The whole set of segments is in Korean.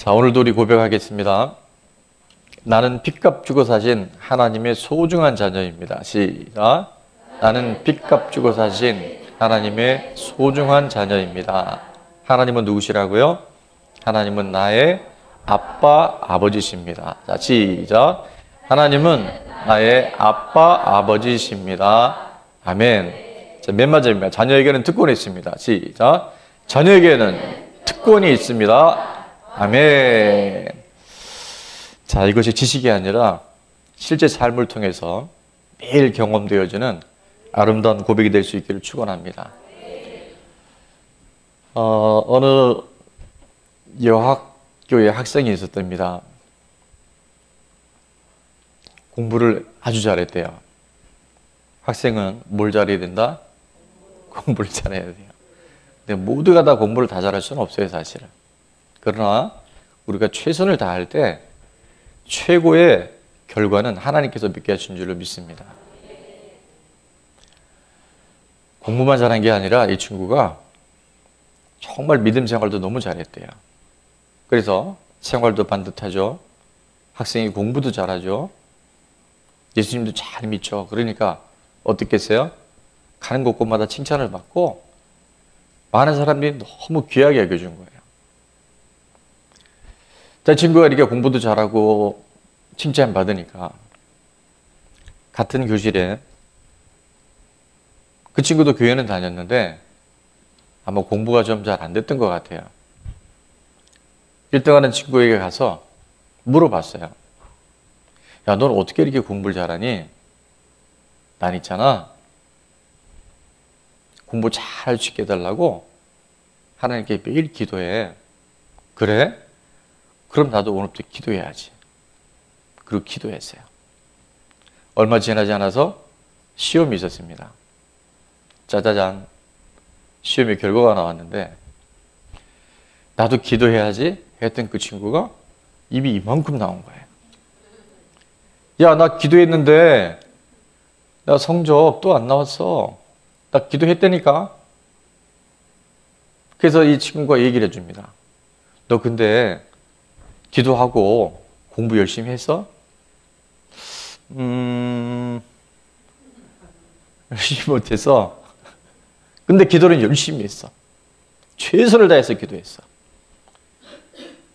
자, 오늘도 우리 고백하겠습니다. 나는 핏값 주고 사신 하나님의 소중한 자녀입니다. 시작. 나는 핏값 주고 사신 하나님의 소중한 자녀입니다. 하나님은 누구시라고요? 하나님은 나의 아빠, 아버지십니다. 자, 시작. 하나님은 나의 아빠, 아버지십니다. 아멘. 자, 맨 마지막입니다. 자녀에게는 특권이 있습니다. 시작. 자녀에게는 특권이 있습니다. 아멘. 자, 이것이 지식이 아니라 실제 삶을 통해서 매일 경험되어지는 아름다운 고백이 될 수 있기를 축원합니다. 어느 여학교에 학생이 있었답니다. 공부를 아주 잘했대요. 학생은 뭘 잘해야 된다? 공부를 잘해야 돼요. 근데 모두가 다 공부를 다 잘할 수는 없어요, 사실은. 그러나 우리가 최선을 다할 때 최고의 결과는 하나님께서 믿게 하신 줄로 믿습니다. 공부만 잘한 게 아니라 이 친구가 정말 믿음 생활도 너무 잘했대요. 그래서 생활도 반듯하죠. 학생이 공부도 잘하죠. 예수님도 잘 믿죠. 그러니까 어떻겠어요? 가는 곳곳마다 칭찬을 받고 많은 사람들이 너무 귀하게 여겨준 거예요. 자, 친구가 이렇게 공부도 잘하고 칭찬받으니까 같은 교실에 그 친구도 교회는 다녔는데 아마 공부가 좀 잘 안 됐던 것 같아요. 1등하는 친구에게 가서 물어봤어요. 야, 넌 어떻게 이렇게 공부를 잘하니? 난 있잖아. 공부 잘 할 수 있게 해달라고 하나님께 매일 기도해. 그래? 그럼 나도 오늘부터 기도해야지. 그리고 기도했어요. 얼마 지나지 않아서 시험이 있었습니다. 짜자잔. 시험의 결과가 나왔는데 나도 기도해야지 했던 그 친구가 입이 이만큼 나온 거예요. 야, 나 기도했는데 나 성적 또 안 나왔어. 나 기도했다니까. 그래서 이 친구가 얘기를 해줍니다. 너 근데 기도하고 공부 열심히 했어? 열심히 못해서. 근데 기도는 열심히 했어. 최선을 다해서 기도했어.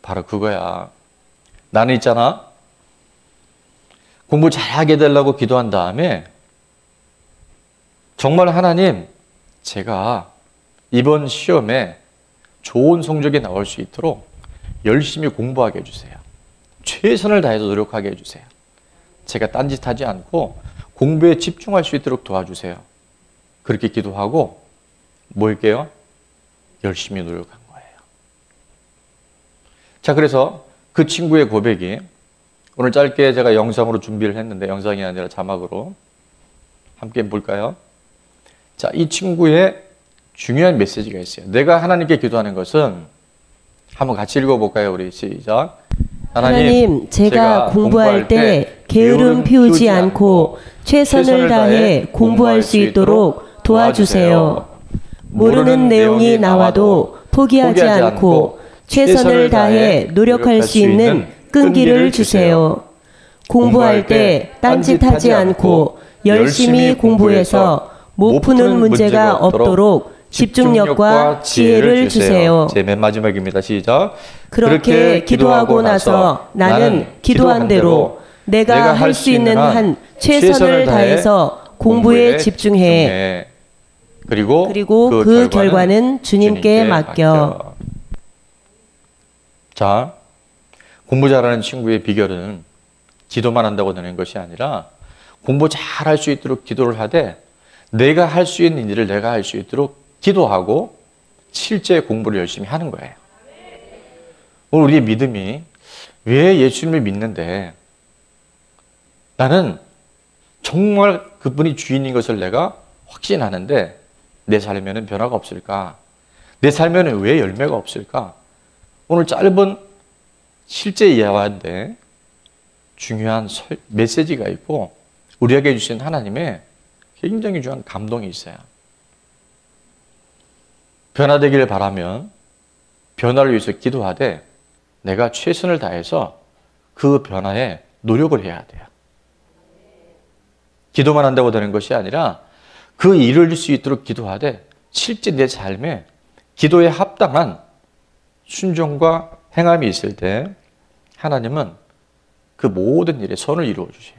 바로 그거야. 나는 있잖아. 공부 잘하게 되려고 기도한 다음에 정말 하나님, 제가 이번 시험에 좋은 성적이 나올 수 있도록 열심히 공부하게 해주세요. 최선을 다해서 노력하게 해주세요. 제가 딴짓하지 않고 공부에 집중할 수 있도록 도와주세요. 그렇게 기도하고 뭐 할게요? 열심히 노력한 거예요. 자, 그래서 그 친구의 고백이 오늘 짧게 제가 영상으로 준비를 했는데 영상이 아니라 자막으로 함께 볼까요? 자, 이 친구의 중요한 메시지가 있어요. 내가 하나님께 기도하는 것은 한번 같이 읽어볼까요? 우리 시작. 하나님, 제가 공부할 때 게으름 피우지 않고 최선을 다해 공부할 수 있도록 도와주세요. 모르는 내용이 나와도 포기하지 않고 최선을 다해 노력할 수 있는 끈기를 주세요. 공부할 때 딴짓하지 않고 열심히 공부해서 못 푸는 문제가 없도록 집중력과 지혜를 주세요. 제 맨 마지막입니다. 시작. 그렇게 기도하고 나서 나는 기도한 대로 내가 할 수 있는 한 최선을 다해서 공부에 집중해. 그리고 그 결과는 주님께 맡겨. 자, 공부 잘하는 친구의 비결은 기도만 한다고 되는 것이 아니라 공부 잘할 수 있도록 기도를 하되 내가 할 수 있는 일을 내가 할 수 있도록 기도하고 실제 공부를 열심히 하는 거예요. 오늘 우리의 믿음이 왜 예수님을 믿는데 나는 정말 그분이 주인인 것을 내가 확신하는데 내 삶에는 변화가 없을까? 내 삶에는 왜 열매가 없을까? 오늘 짧은 실제 이야기인데 중요한 메시지가 있고 우리에게 주신 하나님의 굉장히 중요한 감동이 있어요. 변화되기를 바라면 변화를 위해서 기도하되 내가 최선을 다해서 그 변화에 노력을 해야 돼요. 기도만 한다고 되는 것이 아니라 그 이룰 수 있도록 기도하되 실제 내 삶에 기도에 합당한 순종과 행함이 있을 때 하나님은 그 모든 일에 선을 이루어 주세요.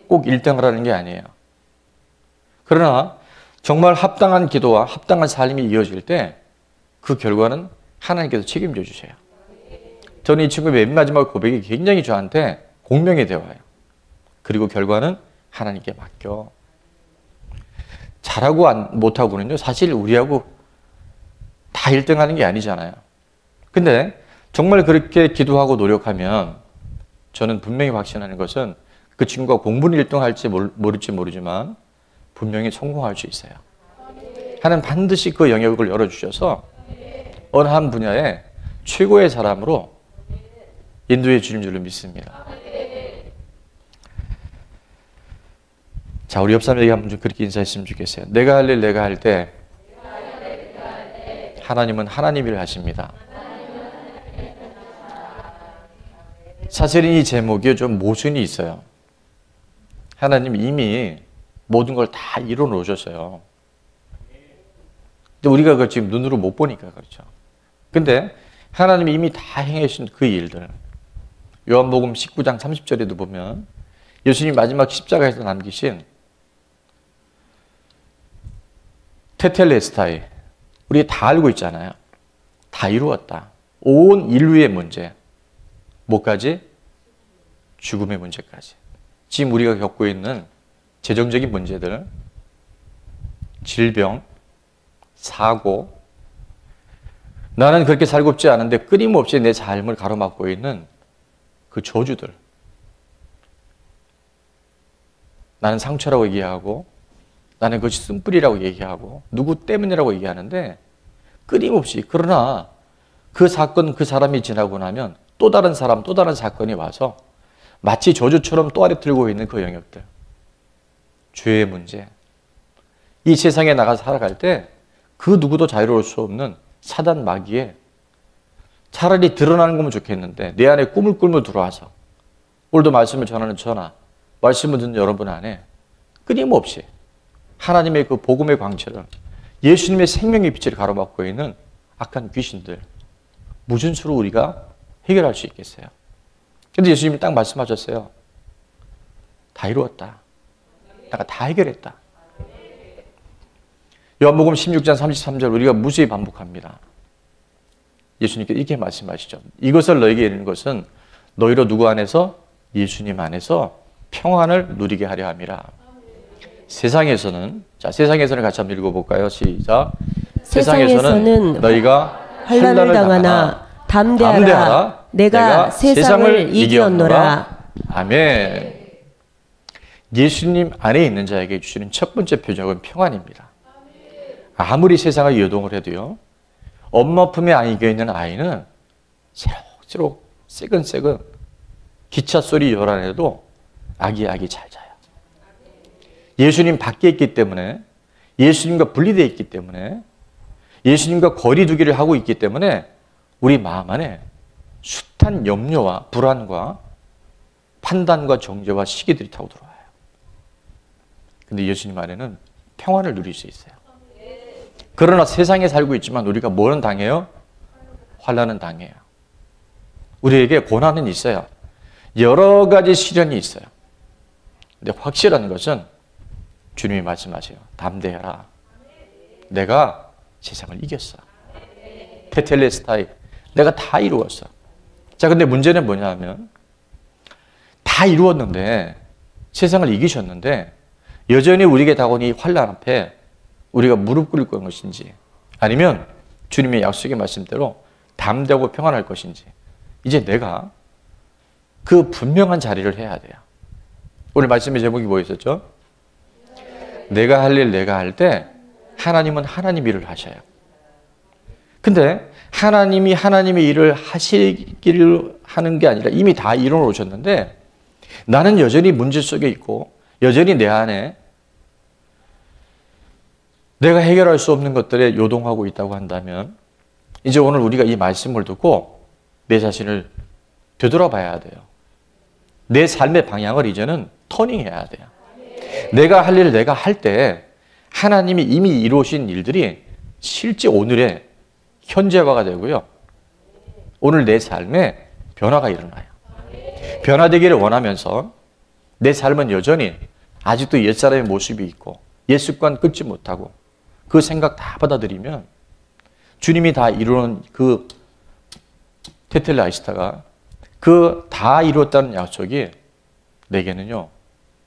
꼭 1등을 하는 게 아니에요. 그러나 정말 합당한 기도와 합당한 삶이 이어질 때 그 결과는 하나님께서 책임져 주세요. 저는 이 친구의 맨 마지막 고백이 굉장히 저한테 공명이 되어 와요. 그리고 결과는 하나님께 맡겨. 잘하고 못하고는요, 사실 우리하고 다 1등 하는 게 아니잖아요. 근데 정말 그렇게 기도하고 노력하면 저는 분명히 확신하는 것은 그 친구가 공부는 1등 할지 모를지 모르지만 분명히 성공할 수 있어요. 하나님 반드시 그 영역을 열어주셔서 어느 한 분야에 최고의 사람으로 인도해 주는 줄로 믿습니다. 자, 우리 옆 사람에게 한번 좀 그렇게 인사했으면 좋겠어요. 내가 할 일 내가 할 때 하나님은 하나님 일을 하십니다. 사실은 이 제목에 좀 모순이 있어요. 하나님 이미 모든 걸 다 이뤄 놓으셨어요. 근데 우리가 그걸 지금 눈으로 못 보니까 그렇죠. 근데 하나님이 이미 다 행하신 그 일들, 요한복음 19장 30절에도 보면 예수님 마지막 십자가에서 남기신 테텔레스타이, 우리 다 알고 있잖아요. 다 이루었다. 온 인류의 문제, 뭐까지? 죽음의 문제까지. 지금 우리가 겪고 있는 재정적인 문제들, 질병, 사고, 나는 그렇게 살고 싶지 않은데 끊임없이 내 삶을 가로막고 있는 그 저주들, 나는 상처라고 얘기하고 나는 그것이 쓴뿌리라고 얘기하고 누구 때문이라고 얘기하는데 끊임없이, 그러나 그 사건, 그 사람이 지나고 나면 또 다른 사람, 또 다른 사건이 와서 마치 저주처럼 또 아래 들고 있는 그 영역들, 죄의 문제, 이 세상에 나가 살아갈 때 그 누구도 자유로울 수 없는 사단 마귀에 차라리 드러나는 거면 좋겠는데 내 안에 꾸물꾸물 들어와서 오늘도 말씀을 전하는 저나 말씀을 듣는 여러분 안에 끊임없이 하나님의 그 복음의 광채를, 예수님의 생명의 빛을 가로막고 있는 악한 귀신들, 무슨 수로 우리가 해결할 수 있겠어요? 근데 예수님이 딱 말씀하셨어요. 다 이루었다. 내가 다 해결했다. 요한복음 16장 33절 우리가 무수히 반복합니다. 예수님께서 이렇게 말씀하시죠. 이것을 너에게 이르는 것은 너희로 누구 안에서? 예수님 안에서 평안을 누리게 하려 함이라. 세상에서는, 자, 세상에서는 같이 한번 읽어볼까요? 시작. 세상에서는 너희가 환난을 당하나 담대하라. 내가 세상을 이기었노라. 아멘. 예수님 안에 있는 자에게 주시는 첫 번째 표적은 평안입니다. 아무리 세상을 요동을 해도요, 엄마 품에 안겨 있는 아이는 새록새록 새근새근 기차 소리 요란해도 아기아기 잘 자요. 예수님 밖에 있기 때문에, 예수님과 분리되어 있기 때문에, 예수님과 거리 두기를 하고 있기 때문에 우리 마음 안에 숱한 염려와 불안과 판단과 정죄와 시기들이 타고 들어와요. 근데 예수님 안에는 평안을 누릴 수 있어요. 그러나 세상에 살고 있지만 우리가 뭐는 당해요? 환난은 당해요. 우리에게 고난은 있어요. 여러 가지 시련이 있어요. 근데 확실한 것은 주님이 말씀하세요. 담대해라. 내가 세상을 이겼어. 테텔레스타이, 내가 다 이루었어. 자, 근데 문제는 뭐냐 하면 다 이루었는데, 세상을 이기셨는데 여전히 우리에게 다가온 이 환난 앞에 우리가 무릎 꿇을 것인지, 아니면 주님의 약속의 말씀대로 담대하고 평안할 것인지, 이제 내가 그 분명한 자리를 해야 돼요. 오늘 말씀의 제목이 뭐였었죠? 내가 할 일 내가 할 때 하나님은 하나님 일을 하셔요. 근데 하나님이 하나님의 일을 하시기를 하는 게 아니라 이미 다 이뤄 놓으셨는데 나는 여전히 문제 속에 있고 여전히 내 안에 내가 해결할 수 없는 것들에 요동하고 있다고 한다면, 이제 오늘 우리가 이 말씀을 듣고 내 자신을 되돌아봐야 돼요. 내 삶의 방향을 이제는 터닝해야 돼요. 내가 할 일을 내가 할 때 하나님이 이미 이루신 일들이 실제 오늘의 현재화가 되고요. 오늘 내 삶에 변화가 일어나요. 변화되기를 원하면서 내 삶은 여전히 아직도 옛사람의 모습이 있고 옛 습관 끊지 못하고 그 생각 다 받아들이면 주님이 다 이루는 그 테텔라이스타가 그 다 이루었다는 약속이 내게는요,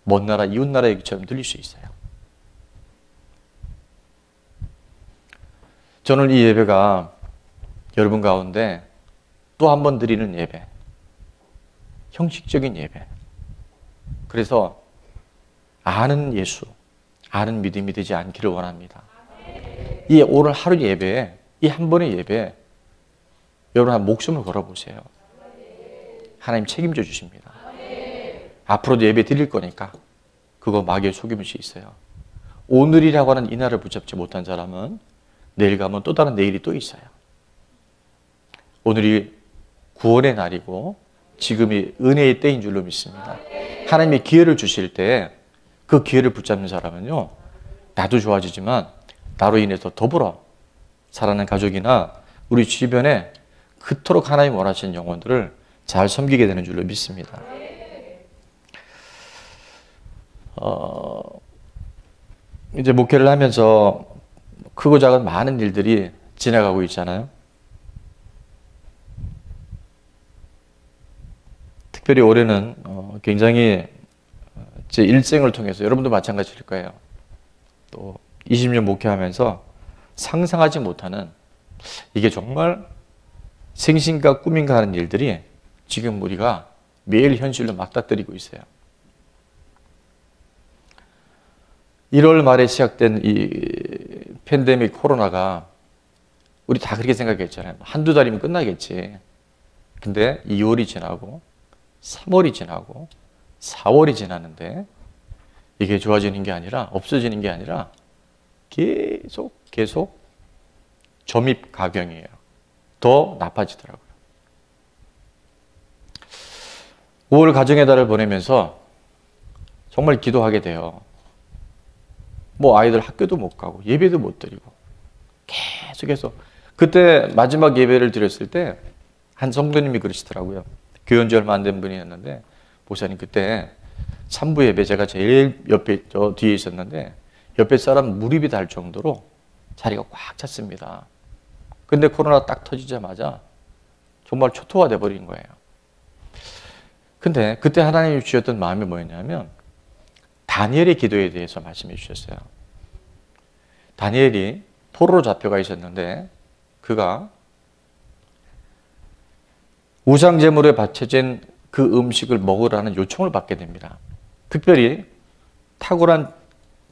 먼 나라 이웃 나라 얘기처럼 들릴 수 있어요. 저는 이 예배가 여러분 가운데 또 한 번 드리는 예배, 형식적인 예배. 그래서 아는 예수, 아는 믿음이 되지 않기를 원합니다. 이 오늘 하루 예배에, 이 한 번의 예배에 여러분 한 목숨을 걸어보세요. 하나님 책임져 주십니다. 앞으로도 예배 드릴 거니까 그거 마귀의 속임일 수 있어요. 오늘이라고 하는 이날을 붙잡지 못한 사람은 내일 가면 또 다른 내일이 또 있어요. 오늘이 구원의 날이고 지금이 은혜의 때인 줄로 믿습니다. 하나님이 기회를 주실 때 그 기회를 붙잡는 사람은요, 나도 좋아지지만 나로 인해서 더불어 살아가는 가족이나 우리 주변에 그토록 하나님 원하시는 영혼들을 잘 섬기게 되는 줄로 믿습니다. 이제 목회를 하면서 크고 작은 많은 일들이 지나가고 있잖아요. 특별히 올해는 굉장히 제 일생을 통해서 여러분도 마찬가지일 거예요. 또 20년 목회하면서 상상하지 못하는 이게 정말 생신가 꿈인가 하는 일들이 지금 우리가 매일 현실로 맞닥뜨리고 있어요. 1월 말에 시작된 이 팬데믹 코로나가 우리 다 그렇게 생각했잖아요. 한두 달이면 끝나겠지. 근데 2월이 지나고 3월이 지나고 4월이 지나는데 이게 좋아지는 게 아니라 없어지는 게 아니라 계속 점입가경이에요. 더 나빠지더라고요. 5월 가정의 달을 보내면서 정말 기도하게 돼요. 뭐 아이들 학교도 못 가고 예배도 못 드리고 계속해서 그때 마지막 예배를 드렸을 때 한 성도님이 그러시더라고요. 교회 온 지 얼마 안 된 분이었는데 목사님 그때 산부 예배 제가 제일 옆에 저 뒤에 있었는데 옆에 사람 무릎이 닿을 정도로 자리가 꽉 찼습니다. 근데 코로나 딱 터지자마자 정말 초토화돼 버린 거예요. 근데 그때 하나님이 주셨던 마음이 뭐였냐면 다니엘의 기도에 대해서 말씀해 주셨어요. 다니엘이 포로로 잡혀가 있었는데 그가 우상 제물에 바쳐진 그 음식을 먹으라는 요청을 받게 됩니다. 특별히 탁월한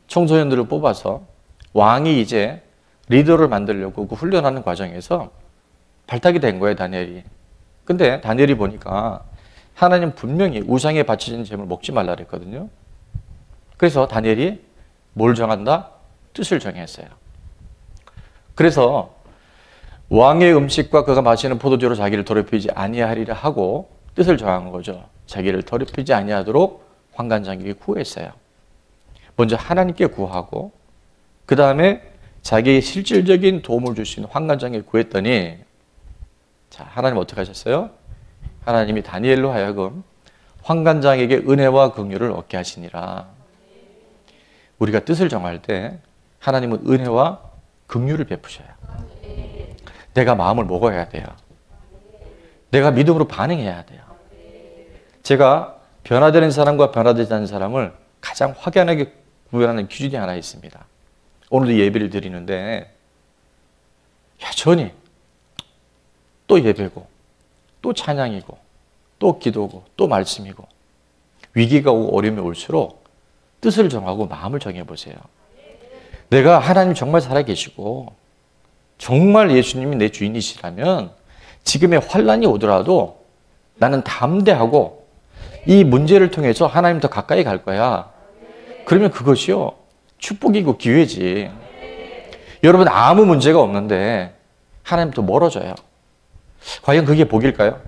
청소년들을 뽑아서 왕이 이제 리더를 만들려고 그 훈련하는 과정에서 발탁이 된 거예요, 다니엘이. 근데 다니엘이 보니까 하나님 분명히 우상에 바쳐진 제물 먹지 말라 그랬거든요. 그래서 다니엘이 뭘 정한다? 뜻을 정했어요. 그래서 왕의 음식과 그가 마시는 포도주로 자기를 더럽히지 아니하리라 하고 뜻을 정한 거죠. 자기를 더럽히지 아니하도록 환관장에게 구했어요. 먼저 하나님께 구하고 그 다음에 자기의 실질적인 도움을 줄 수 있는 환관장에게 구했더니 자, 하나님 어떻게 하셨어요? 하나님이 다니엘로 하여금 환관장에게 은혜와 긍휼을 얻게 하시니라. 우리가 뜻을 정할 때 하나님은 은혜와 긍휼을 베푸셔요. 내가 마음을 먹어야 돼요. 내가 믿음으로 반응해야 돼요. 제가 변화되는 사람과 변화되지 않는 사람을 가장 확연하게 구별하는 기준이 하나 있습니다. 오늘도 예배를 드리는데 여전히 또 예배고 또 찬양이고 또 기도고 또 말씀이고 위기가 오고 어려움이 올수록 뜻을 정하고 마음을 정해보세요. 내가 하나님 정말 살아계시고 정말 예수님이 내 주인이시라면 지금의 환난이 오더라도 나는 담대하고 이 문제를 통해서 하나님 더 가까이 갈 거야. 그러면 그것이요 축복이고 기회지. 여러분 아무 문제가 없는데 하나님 더 멀어져요. 과연 그게 복일까요?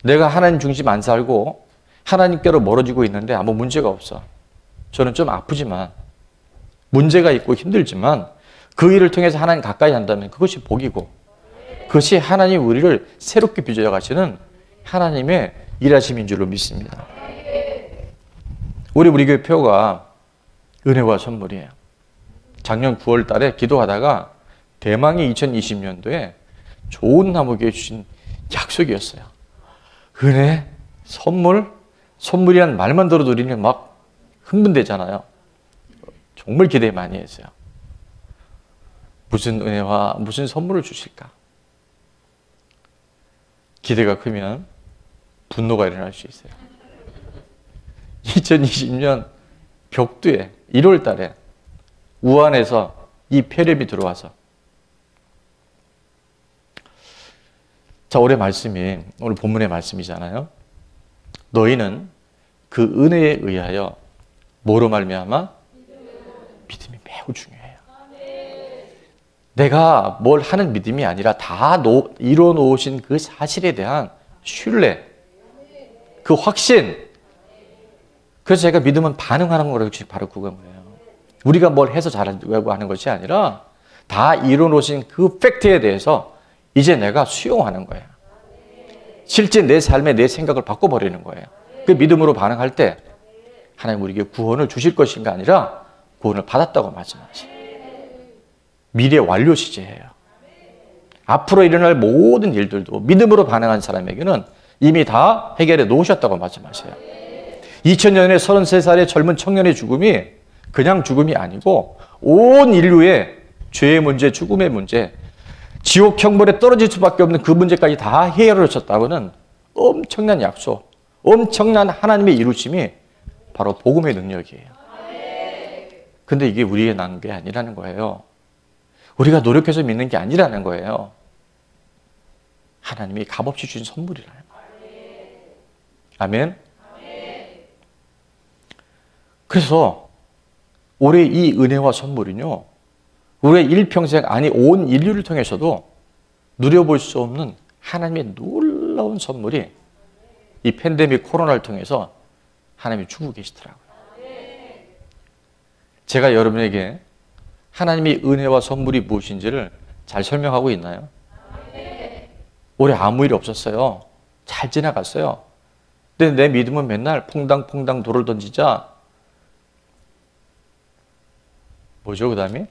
내가 하나님 중심 안 살고 하나님께로 멀어지고 있는데 아무 문제가 없어. 저는 좀 아프지만, 문제가 있고 힘들지만 그 일을 통해서 하나님 가까이 한다면 그것이 복이고, 그것이 하나님 우리를 새롭게 빚어가시는 하나님의 일하심인 줄로 믿습니다. 우리 교회 표가 은혜와 선물이에요. 작년 9월 달에 기도하다가 대망의 2020년도에 좋은 나무교회 주신 약속이었어요. 은혜, 선물이란 말만 들어도 우리는 막 흥분되잖아요. 정말 기대 많이 했어요. 무슨 은혜와 무슨 선물을 주실까? 기대가 크면 분노가 일어날 수 있어요. 2020년 벽두에 1월 달에 우한에서 이 폐렴이 들어와서, 자, 올해 말씀이 오늘 본문의 말씀이잖아요. 너희는 그 은혜에 의하여 뭐로 말미암아? 믿음이 매우 중요해요. 내가 뭘 하는 믿음이 아니라 다 이루어 놓으신 그 사실에 대한 신뢰, 그 확신. 그래서 제가 믿음은 반응하는 거라고 바로 그거예요. 우리가 뭘 해서 잘하려고 하는 것이 아니라 다 이루어 놓으신 그 팩트에 대해서 이제 내가 수용하는 거예요. 실제 내 삶에 내 생각을 바꿔버리는 거예요. 그 믿음으로 반응할 때 하나님 우리에게 구원을 주실 것인가 아니라 구원을 받았다고 말씀하세요. 미래 완료 시제예요. 앞으로 일어날 모든 일들도 믿음으로 반응한 사람에게는 이미 다 해결해 놓으셨다고 말씀하세요. 2000년에 33살의 젊은 청년의 죽음이 그냥 죽음이 아니고 온 인류의 죄의 문제, 죽음의 문제, 지옥 형벌에 떨어질 수밖에 없는 그 문제까지 다 해결을 하셨다고는 엄청난 약속, 엄청난 하나님의 이루심이 바로 복음의 능력이에요. 근데 이게 우리의 난 게 아니라는 거예요. 우리가 노력해서 믿는 게 아니라는 거예요. 하나님이 값없이 주신 선물이라는 거예요. 아멘. 그래서 올해 이 은혜와 선물은요, 우리의 일평생, 아니 온 인류를 통해서도 누려볼 수 없는 하나님의 놀라운 선물이 이 팬데믹 코로나를 통해서 하나님이 주고 계시더라고요. 제가 여러분에게 하나님의 은혜와 선물이 무엇인지를 잘 설명하고 있나요? 올해 아무 일 없었어요. 잘 지나갔어요. 근데 내 믿음은 맨날 퐁당퐁당 돌을 던지자, 뭐죠 그 다음에?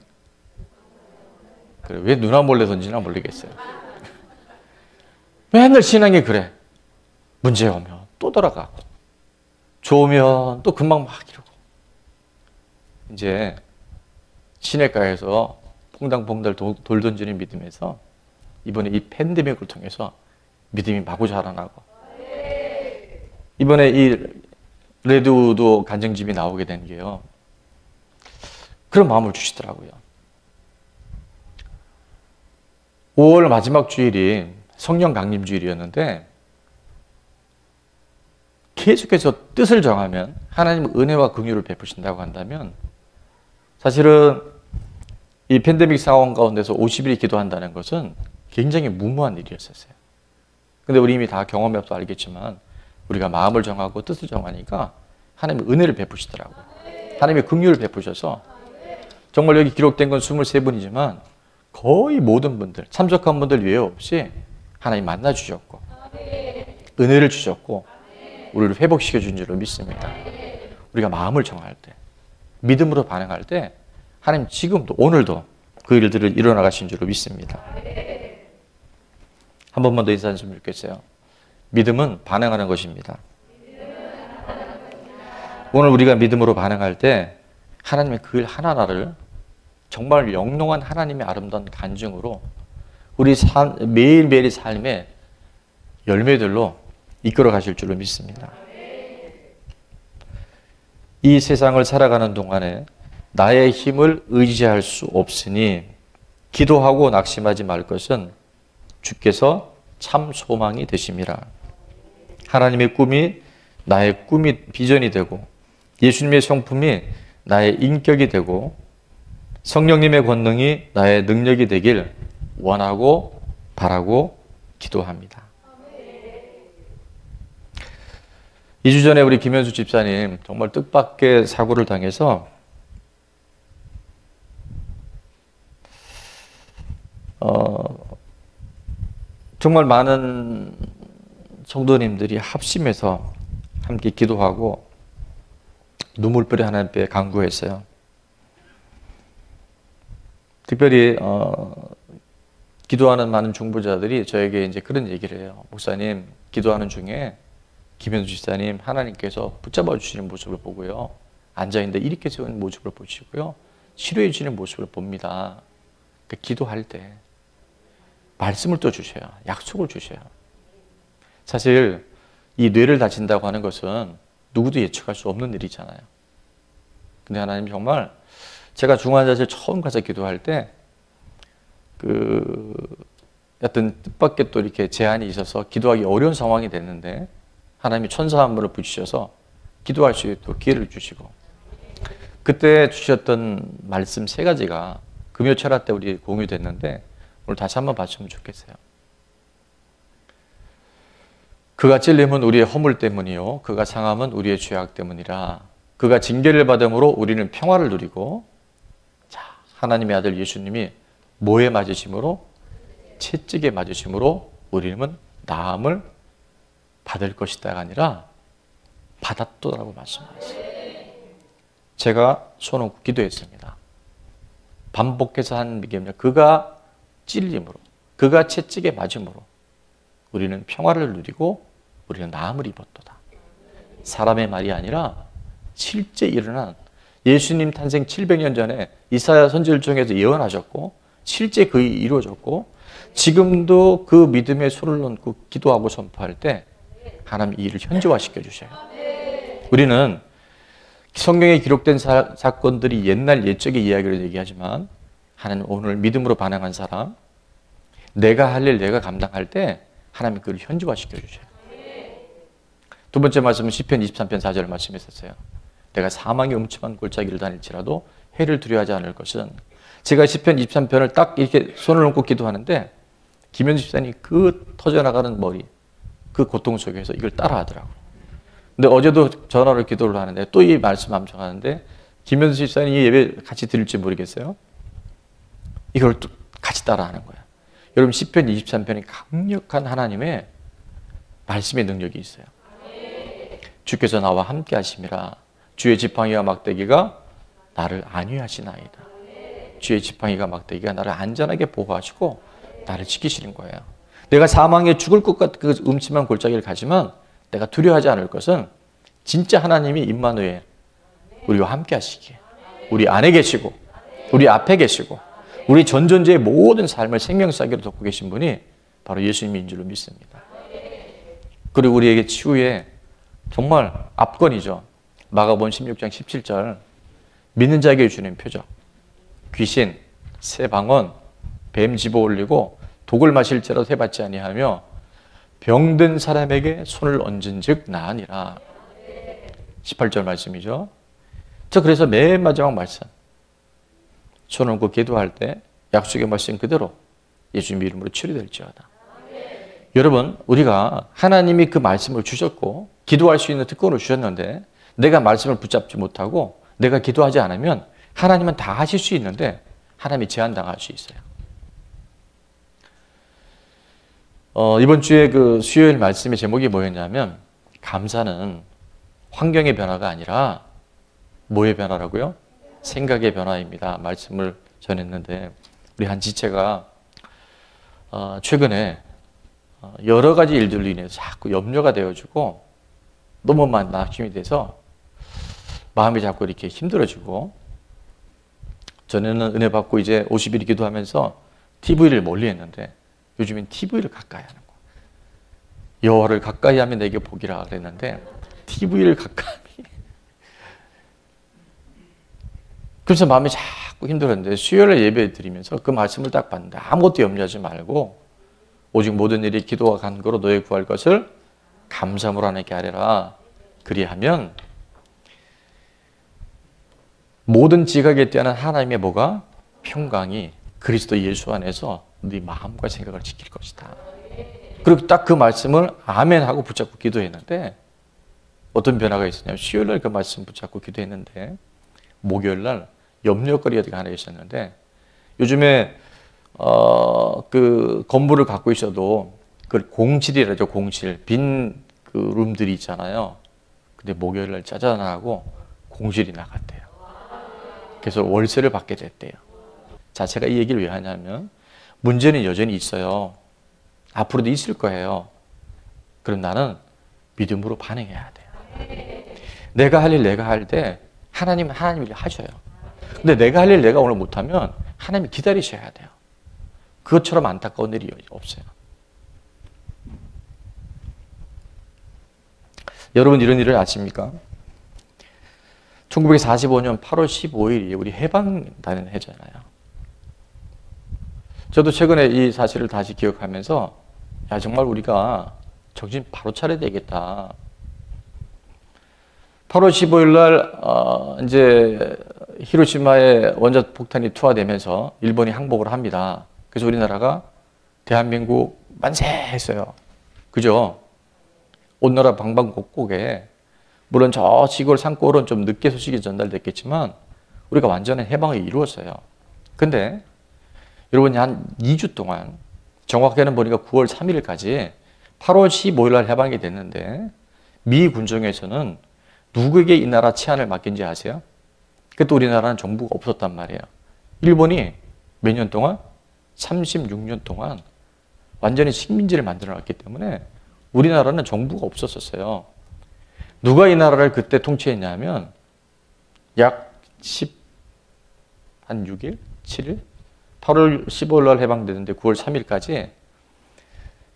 그래, 왜 누나 몰래 던지나 모르겠어요. 맨날 신앙이 그래. 문제 오면 또 돌아가고, 좋으면 또 금방 막 이러고. 이제 시내가에서 퐁당퐁당 돌 던지는 믿음에서 이번에 이 팬데믹을 통해서 믿음이 마구 자라나고, 이번에 이 레드우드 간증집이 나오게 된 게요, 그런 마음을 주시더라고요. 5월 마지막 주일이 성령 강림 주일이었는데 계속해서 뜻을 정하면 하나님 은혜와 긍휼을 베푸신다고 한다면 사실은 이 팬데믹 상황 가운데서 50일 기도한다는 것은 굉장히 무모한 일이었었어요. 근데 우리 이미 다 경험해서 알겠지만 우리가 마음을 정하고 뜻을 정하니까 하나님이 은혜를 베푸시더라고요. 하나님이 긍휼을 베푸셔서 정말 여기 기록된 건 23분이지만 거의 모든 분들, 참석한 분들 예외 없이 하나님 만나 주셨고 은혜를 주셨고 우리를 회복시켜 준 줄로 믿습니다. 우리가 마음을 정할 때, 믿음으로 반응할 때 하나님 지금도 오늘도 그 일들을 일어나가신 줄로 믿습니다. 한 번만 더 인사하셨으면 좋겠어요. 믿음은 반응하는 것입니다. 오늘 우리가 믿음으로 반응할 때 하나님의 그 일 하나하나를 정말 영롱한 하나님의 아름다운 간증으로 우리 매일매일의 삶의 열매들로 이끌어 가실 줄로 믿습니다. 이 세상을 살아가는 동안에 나의 힘을 의지할 수 없으니 기도하고 낙심하지 말 것은 주께서 참 소망이 되심이라. 하나님의 꿈이 나의 꿈이 비전이 되고 예수님의 성품이 나의 인격이 되고 성령님의 권능이 나의 능력이 되길 원하고 바라고 기도합니다. 2주 전에 우리 김현수 집사님 정말 뜻밖의 사고를 당해서 정말 많은 성도님들이 합심해서 함께 기도하고 눈물벌이 하나님께 간구했어요. 특별히 기도하는 많은 중보자들이 저에게 이제 그런 얘기를 해요. 목사님, 기도하는 중에 김현수 집사님 하나님께서 붙잡아 주시는 모습을 보고요, 앉아있는데 이렇게 세우는 모습을 보시고요, 치료해 주시는 모습을 봅니다. 그러니까 기도할 때 말씀을 또 주셔요. 약속을 주셔요. 사실 이 뇌를 다친다고 하는 것은 누구도 예측할 수 없는 일이잖아요. 근데 하나님 정말, 제가 중환자실 처음 가서 기도할 때 어떤 뜻밖의 또 이렇게 제한이 있어서 기도하기 어려운 상황이 됐는데 하나님이 천사 한 분을 붙이셔서 기도할 수 있도록 기회를 주시고, 그때 주셨던 말씀 3가지가 금요 철학 때 우리 공유됐는데 오늘 다시 한번 봤으면 좋겠어요. 그가 찔림은 우리의 허물 때문이요, 그가 상함은 우리의 죄악 때문이라. 그가 징계를 받음으로 우리는 평화를 누리고, 자, 하나님의 아들 예수님이 뭐에 맞으심으로? 채찍에 맞으심으로 우리는 나음을 받을 것이다가 아니라 받았도라고 말씀하셨어요. 제가 손 얹고 기도했습니다. 반복해서 한 얘기입니다. 그가 찔림으로, 그가 채찍에 맞음으로 우리는 평화를 누리고 우리는 나음을 입었도다. 사람의 말이 아니라 실제 일어난, 예수님 탄생 700년 전에 이사야 선지를 통해서 예언하셨고 실제 그 일이 이루어졌고, 지금도 그 믿음의 손을 얹고 기도하고 선포할 때 하나님 이 일을 현지화시켜 주셔요. 우리는 성경에 기록된 사건들이 옛날 옛적의 이야기를 얘기하지만 하나님 오늘 믿음으로 반응한 사람, 내가 할 일 내가 감당할 때 하나님 그걸 현지화시켜 주셔요. 두 번째 말씀은 시편 23편 4절 말씀했었어요. 내가 사망의 음침한 골짜기를 다닐지라도 해를 두려워하지 않을 것은. 제가 시편 23편을 딱 이렇게 손을 얹고 기도하는데 김현수 집사님이 그 터져나가는 머리, 그 고통 속에서 이걸 따라하더라고요. 근데 어제도 전화로 기도를 하는데 또 이 말씀 암송하는데 김현수 집사님이 예배 같이 드릴지 모르겠어요. 이걸 또 같이 따라하는 거예요. 여러분 시편 23편이 강력한 하나님의 말씀의 능력이 있어요. 주께서 나와 함께 하심이라. 주의 지팡이와 막대기가 나를 안위하시나이다. 주의 지팡이가 막대기가 나를 안전하게 보호하시고 나를 지키시는 거예요. 내가 사망에 죽을 것 같은 그 음침한 골짜기를 가지만 내가 두려워하지 않을 것은 진짜 하나님이 임마누엘, 우리와 함께 하시기에, 우리 안에 계시고 우리 앞에 계시고 우리 전존재의 모든 삶을 생명사기로 돕고 계신 분이 바로 예수님인 줄로 믿습니다. 그리고 우리에게 치유의 정말 압권이죠. 마가복음 16장 17절, 믿는 자에게 주는 표적, 귀신, 새 방언, 뱀 집어 올리고 독을 마실지라도 해받지 아니하며 병든 사람에게 손을 얹은 즉 나으니라. 18절 말씀이죠. 그래서 맨 마지막 말씀, 손 얹고 기도할 때 약속의 말씀 그대로 예수님 이름으로 치료될지어다. 여러분, 우리가 하나님이 그 말씀을 주셨고 기도할 수 있는 특권을 주셨는데 내가 말씀을 붙잡지 못하고 내가 기도하지 않으면 하나님은 다 하실 수 있는데 하나님이 제한당할 수 있어요. 이번 주에 그 수요일 말씀의 제목이 뭐였냐면, 감사는 환경의 변화가 아니라 뭐의 변화라고요? 생각의 변화입니다. 말씀을 전했는데, 우리 한 지체가 최근에 여러 가지 일들로 인해서 자꾸 염려가 되어지고 너무 낙심이 돼서 마음이 자꾸 이렇게 힘들어지고, 전에는 은혜 받고 이제 50일 기도하면서 TV를 멀리 했는데 요즘엔 TV를 가까이 하는 거예요. 여호와를 가까이 하면 내게 복이라 그랬는데 TV를 가까이. 그래서 마음이 자꾸 힘들었는데 수요일에 예배 드리면서 그 말씀을 딱 봤는데 아무것도 염려하지 말고 오직 모든 일이 기도와 간구로 너희 구할 것을 감사함으로 하나님께 아뢰라. 그리하면 모든 지각에 뛰어난 하나님의 뭐가? 평강이 그리스도 예수 안에서 네 마음과 생각을 지킬 것이다. 그리고 딱 그 말씀을 아멘 하고 붙잡고 기도했는데 어떤 변화가 있었냐면 수요일 날 그 말씀 붙잡고 기도했는데 목요일 날 염려거리가 하나 있었는데 요즘에 그 건물을 갖고 있어도 그 공실이라죠. 공실. 빈 그 룸들이 있잖아요. 근데 목요일 날 짜잔하고 공실이 나갔대요. 그래서 월세를 받게 됐대요. 자, 제가 이 얘기를 왜 하냐면 문제는 여전히 있어요. 앞으로도 있을 거예요. 그럼 나는 믿음으로 반응해야 돼요. 내가 할 일 내가 할 때 하나님은 하나님 일 하셔요. 근데 내가 할 일 내가 오늘 못하면 하나님이 기다리셔야 돼요. 그것처럼 안타까운 일이 없어요. 여러분 이런 일을 아십니까? 1945년 8월 15일이 우리 해방다는 해잖아요. 저도 최근에 이 사실을 다시 기억하면서 야 정말 우리가 정신 바로 차려야 되겠다. 8월 15일 날 이제 히로시마에 원자 폭탄이 투하되면서 일본이 항복을 합니다. 그래서 우리나라가 대한민국 만세 했어요. 그죠? 온 나라 방방곡곡에 물론 저 시골 산골은 좀 늦게 소식이 전달됐겠지만 우리가 완전한 해방을 이루었어요. 근데 여러분이 한 2주 동안 정확하게는 보니까 9월 3일까지 8월 15일 날 해방이 됐는데 미 군정에서는 누구에게 이 나라 치안을 맡긴지 아세요? 그때 우리나라는 정부가 없었단 말이에요. 일본이 몇 년 동안? 36년 동안 완전히 식민지를 만들어 놨기 때문에 우리나라는 정부가 없었어요. 누가 이 나라를 그때 통치했냐면 약 6일? 7일? 8월 15일 날 해방되는데 9월 3일까지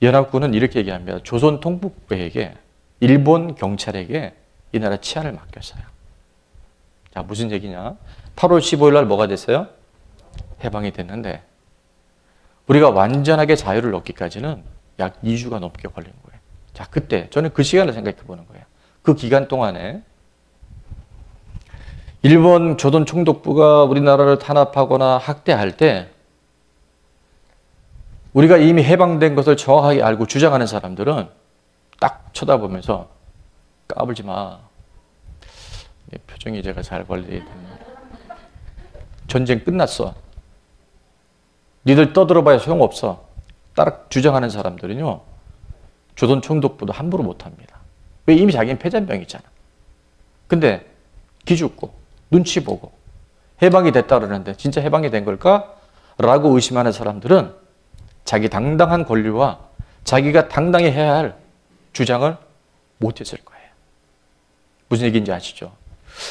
연합군은 이렇게 얘기합니다. 조선 통북부에게 일본 경찰에게 이 나라 치안을 맡겼어요. 자, 무슨 얘기냐? 8월 15일 날 뭐가 됐어요? 해방이 됐는데 우리가 완전하게 자유를 얻기까지는 약 2주가 넘게 걸린 거예요. 자, 그때 저는 그 시간을 생각해 보는 거예요. 그 기간 동안에 일본 조선 총독부가 우리나라를 탄압하거나 학대할 때 우리가 이미 해방된 것을 정확하게 알고 주장하는 사람들은 딱 쳐다보면서 까불지 마. 표정이 제가 잘 관리해야 됩니다. 전쟁 끝났어. 니들 떠들어봐야 소용없어. 딱 주장하는 사람들은요. 조선 총독부도 함부로 못합니다. 왜? 이미 자기는 패잔병이잖아. 근데 기죽고 눈치 보고 해방이 됐다 그러는데 진짜 해방이 된 걸까? 라고 의심하는 사람들은 자기 당당한 권리와 자기가 당당히 해야 할 주장을 못했을 거예요. 무슨 얘기인지 아시죠?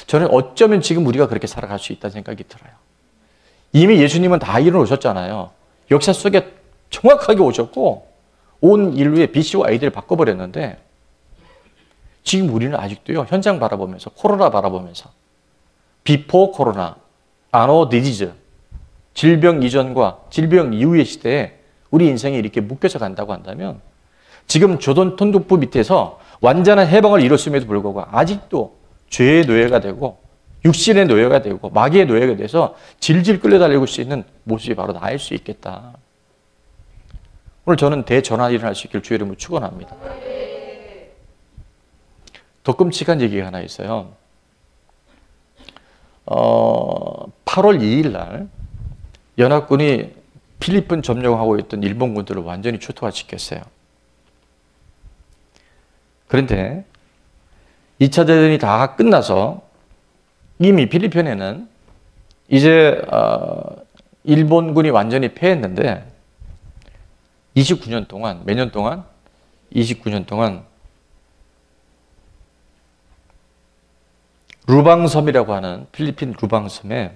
저는 어쩌면 지금 우리가 그렇게 살아갈 수 있다는 생각이 들어요. 이미 예수님은 다 이루어졌잖아요. 역사 속에 정확하게 오셨고 온 인류의 BC와 A들을 바꿔버렸는데 지금 우리는 아직도요. 현장 바라보면서 코로나 바라보면서 비포 코로나, 아노 디지즈 질병 이전과 질병 이후의 시대에 우리 인생이 이렇게 묶여서 간다고 한다면 지금 조선 통독부 밑에서 완전한 해방을 이뤘음에도 불구하고 아직도 죄의 노예가 되고 육신의 노예가 되고 마귀의 노예가 돼서 질질 끌려다니고 있는 모습이 바로 나일 수 있겠다. 오늘 저는 대전환이 일어날 수 있기를 주의 이름으로 축원합니다. 더 끔찍한 얘기가 하나 있어요. 8월 2일 날 연합군이 필리핀 점령하고 있던 일본군들을 완전히 초토화시켰어요. 그런데 2차 대전이 다 끝나서 이미 필리핀에는 이제 일본군이 완전히 패했는데 29년 동안, 몇 년 동안? 29년 동안 루방섬이라고 하는 필리핀 루방섬에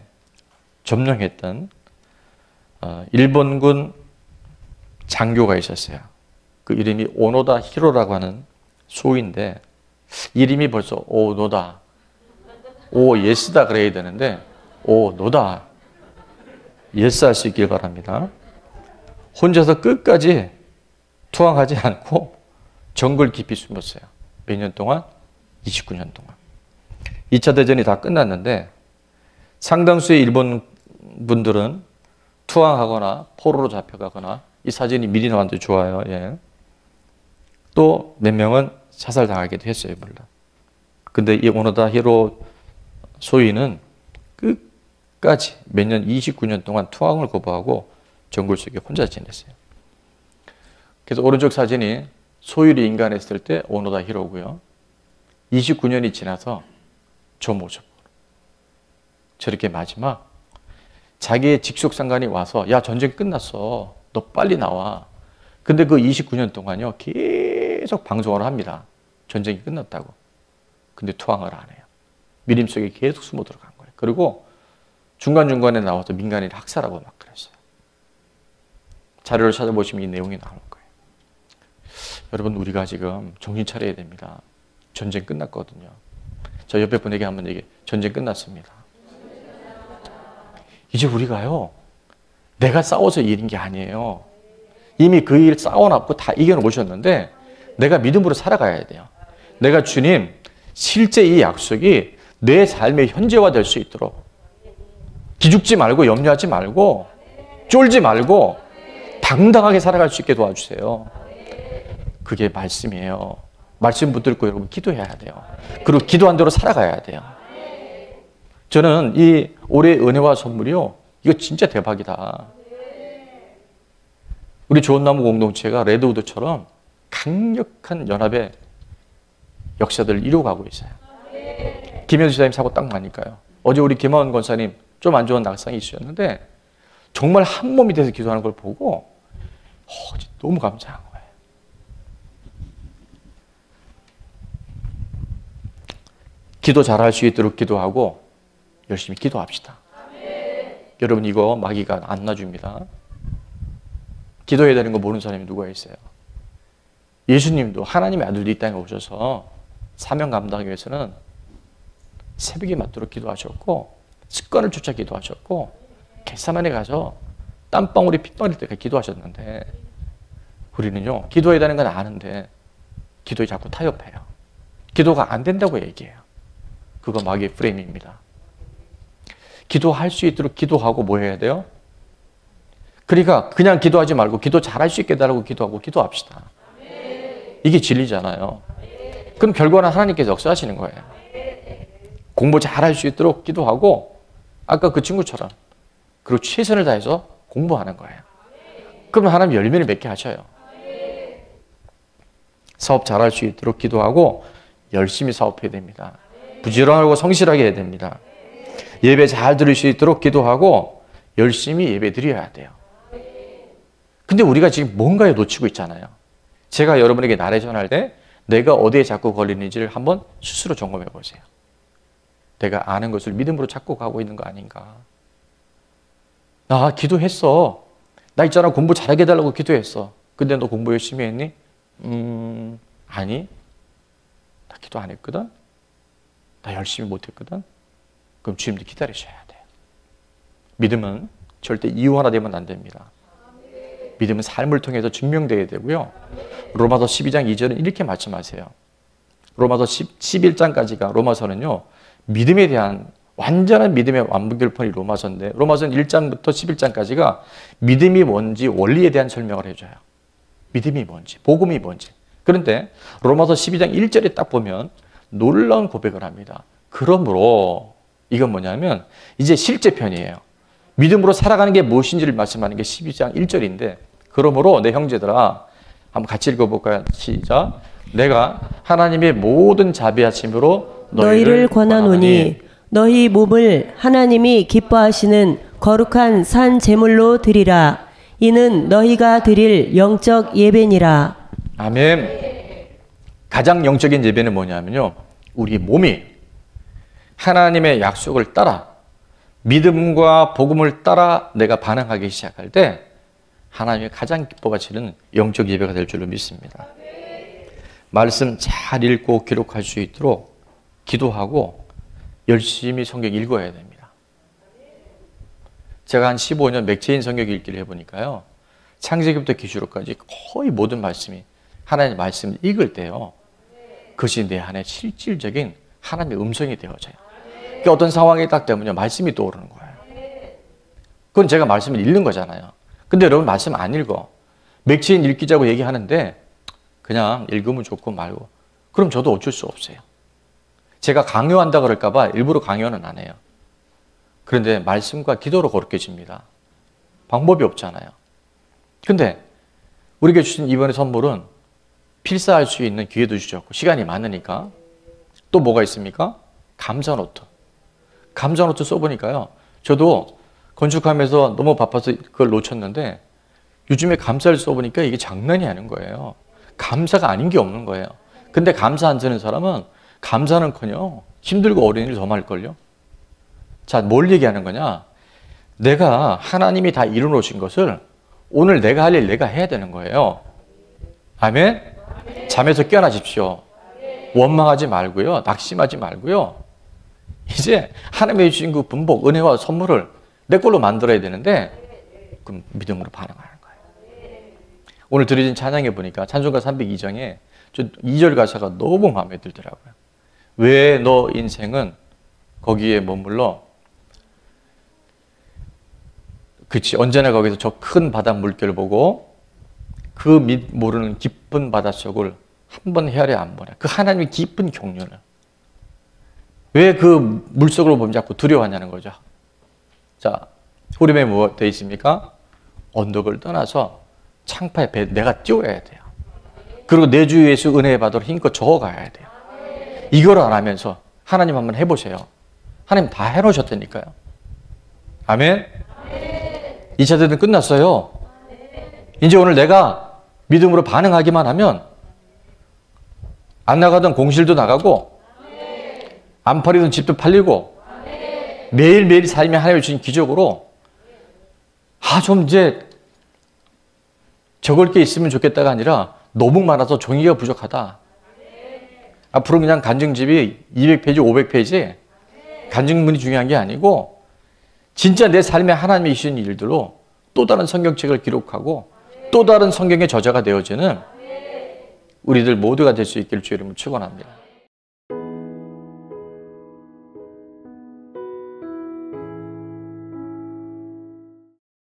점령했던 일본군 장교가 있었어요. 그 이름이 오노다 히로라고 하는 소인데 이름이 벌써 오노다, 오 예스다 그래야 되는데 오노다 예스 할 수 있길 바랍니다. 혼자서 끝까지 투항하지 않고 정글 깊이 숨었어요. 몇 년 동안? 29년 동안. 2차 대전이 다 끝났는데 상당수의 일본 분들은 투항하거나 포로로 잡혀가거나 이 사진이 미리 나왔는데 좋아요. 예. 또 몇 명은 자살당하기도 했어요, 물론. 근데 이 오노다 히로 소위는 끝까지 몇 년, 29년 동안 투항을 거부하고 정글 속에 혼자 지냈어요. 그래서 오른쪽 사진이 소위를 인간했을 때 오노다 히로고요. 29년이 지나서 저 모습으로. 저렇게 마지막 자기의 직속 상관이 와서 야, 전쟁 끝났어. 너 빨리 나와. 근데 그 29년 동안요, 계속 방송을 합니다. 전쟁이 끝났다고. 근데 투항을 안 해요. 미림 속에 계속 숨어 들어간 거예요. 그리고 중간중간에 나와서 민간인을 학살하고 막 그랬어요. 자료를 찾아보시면 이 내용이 나올 거예요. 여러분, 우리가 지금 정신 차려야 됩니다. 전쟁 끝났거든요. 저 옆에 분에게 한번 얘기해. 전쟁 끝났습니다. 이제 우리가요, 내가 싸워서 이긴 게 아니에요. 이미 그 일 싸워놨고 다 이겨놓으셨는데 내가 믿음으로 살아가야 돼요. 내가 주님, 실제 이 약속이 내 삶의 현재화 될 수 있도록 기죽지 말고 염려하지 말고 쫄지 말고 당당하게 살아갈 수 있게 도와주세요. 그게 말씀이에요. 말씀 붙들고 여러분 기도해야 돼요. 그리고 기도한 대로 살아가야 돼요. 저는 이 올해의 은혜와 선물이요, 이거 진짜 대박이다. 우리 좋은나무 공동체가 레드우드처럼 강력한 연합의 역사들을 이루어가고 있어요. 김현수 지사님 사고 딱 나니까요. 어제 우리 김하원 권사님 좀 안 좋은 낙상이 있으셨는데 정말 한 몸이 돼서 기도하는 걸 보고 너무 감사한 거예요. 기도 잘할 수 있도록 기도하고 열심히 기도합시다. 여러분, 이거 마귀가 안 놔줍니다. 기도해야 되는 거 모르는 사람이 누가 있어요? 예수님도 하나님의 아들도 이 땅에 오셔서 사명 감당하기 위해서는 새벽에 맞도록 기도하셨고 습관을 쫓아 기도하셨고 겟세마네 가서 땀방울이 핏방울일 때까지 기도하셨는데 우리는요, 기도해야 되는 건 아는데 기도에 자꾸 타협해요. 기도가 안 된다고 얘기해요. 그거 마귀의 프레임입니다. 기도할 수 있도록 기도하고 뭐 해야 돼요? 그러니까 그냥 기도하지 말고 기도 잘할 수 있게 해달라고 기도하고 기도합시다. 이게 진리잖아요. 그럼 결과는 하나님께서 역사하시는 거예요. 공부 잘할 수 있도록 기도하고 아까 그 친구처럼 그리고 최선을 다해서 공부하는 거예요. 그러면 하나님 열매를 맺게 하셔요. 사업 잘할 수 있도록 기도하고 열심히 사업해야 됩니다. 부지런하고 성실하게 해야 됩니다. 예배 잘 드릴 수 있도록 기도하고 열심히 예배 드려야 돼요. 근데 우리가 지금 뭔가에 놓치고 있잖아요. 제가 여러분에게 나래 전할 때 내가 어디에 자꾸 걸리는지를 한번 스스로 점검해 보세요. 내가 아는 것을 믿음으로 찾고 가고 있는 거 아닌가. 나 기도했어. 나 있잖아, 공부 잘하게 해달라고 기도했어. 근데 너 공부 열심히 했니? 아니. 나 기도 안 했거든. 나 열심히 못했거든. 그럼 주님도 기다리셔야 돼요. 믿음은 절대 이유하나 되면 안 됩니다. 믿음은 삶을 통해서 증명되어야 되고요. 로마서 12장 2절은 이렇게 말씀하세요. 로마서 11장까지가 로마서는요, 믿음에 대한 완전한 믿음의 완벽결판이 로마서인데 로마서는 1장부터 11장까지가 믿음이 뭔지 원리에 대한 설명을 해줘요. 믿음이 뭔지, 복음이 뭔지. 그런데 로마서 12장 1절에 딱 보면 놀라운 고백을 합니다. 그러므로 이건 뭐냐면 이제 실제 편이에요. 믿음으로 살아가는 게 무엇인지를 말씀하는 게 12장 1절인데 그러므로 내 형제들아, 한번 같이 읽어볼까요? 시작. 내가 하나님의 모든 자비하심으로 너희를 권하노니 너희 몸을 하나님이 기뻐하시는 거룩한 산 제물로 드리라. 이는 너희가 드릴 영적 예배니라. 아멘. 가장 영적인 예배는 뭐냐면요, 우리 몸이 하나님의 약속을 따라 믿음과 복음을 따라 내가 반응하기 시작할 때 하나님이 가장 기뻐하시는 영적 예배가 될 줄로 믿습니다. 말씀 잘 읽고 기록할 수 있도록 기도하고 열심히 성경 읽어야 됩니다. 제가 한 15년 맥체인 성경 읽기를 해보니까요, 창세기부터 기주로까지 거의 모든 말씀이 하나님의 말씀을 읽을 때요, 그것이 내 안에 실질적인 하나님의 음성이 되어져요. 그러니까 어떤 상황이 딱 되면요, 말씀이 떠오르는 거예요. 그건 제가 말씀을 읽는 거잖아요. 근데 여러분 말씀 안 읽어. 맥체인 읽기자고 얘기하는데 그냥 읽으면 좋고 말고. 그럼 저도 어쩔 수 없어요. 제가 강요한다 그럴까 봐 일부러 강요는 안 해요. 그런데 말씀과 기도로 거룩해집니다. 방법이 없잖아요. 근데 우리에게 주신 이번의 선물은 필사할 수 있는 기회도 주셨고 시간이 많으니까 또 뭐가 있습니까? 감사 노트. 감사 노트 써보니까요. 저도 건축하면서 너무 바빠서 그걸 놓쳤는데 요즘에 감사를 써보니까 이게 장난이 아닌 거예요. 감사가 아닌 게 없는 거예요. 근데 감사 안 쓰는 사람은 감사는커녕 힘들고 어려운 일 더 많을걸요. 자, 뭘 얘기하는 거냐? 내가 하나님이 다 이루어놓으신 것을 오늘 내가 할 일 내가 해야 되는 거예요. 아멘? 잠에서 깨어나십시오. 원망하지 말고요. 낙심하지 말고요. 이제 하나님의 주신 그 분복, 은혜와 선물을 내 걸로 만들어야 되는데 그럼 믿음으로 반응하는 거예요. 오늘 드려진 찬양에 보니까 찬송가 302장에 저 2절 가사가 너무 마음에 들더라고요. 왜 너 인생은 거기에 머물러? 그치, 언제나 거기서 저 큰 바다 물결을 보고 그 밑 모르는 깊은 바닷속을 한 번 헤아려 안 보냐. 그 하나님의 깊은 경륜을. 왜 그 물속으로 보면 자꾸 두려워하냐는 거죠. 자, 후렴에 뭐 되어 있습니까? 언덕을 떠나서 창파의 배 내가 띄워야 돼요. 그리고 내 주 예수 은혜의 바다로 힘껏 저어가야 돼요. 이걸 안 하면서 하나님 한번 해보세요. 하나님 다 해놓으셨다니까요. 아멘? 2차 대전 끝났어요. 이제 오늘 내가 믿음으로 반응하기만 하면 안 나가던 공실도 나가고 안 팔리던 집도 팔리고 매일매일 삶이 하나님이 주신 기적으로 좀 이제 적을 게 있으면 좋겠다가 아니라 너무 많아서 종이가 부족하다. 앞으로 그냥 간증집이 200페이지, 500페이지 간증문이 중요한 게 아니고 진짜 내 삶에 하나님이 주신 일들로 또 다른 성경책을 기록하고 또 다른 성경의 저자가 되어지는 우리들 모두가 될 수 있기를 주의 이름으로 축원합니다.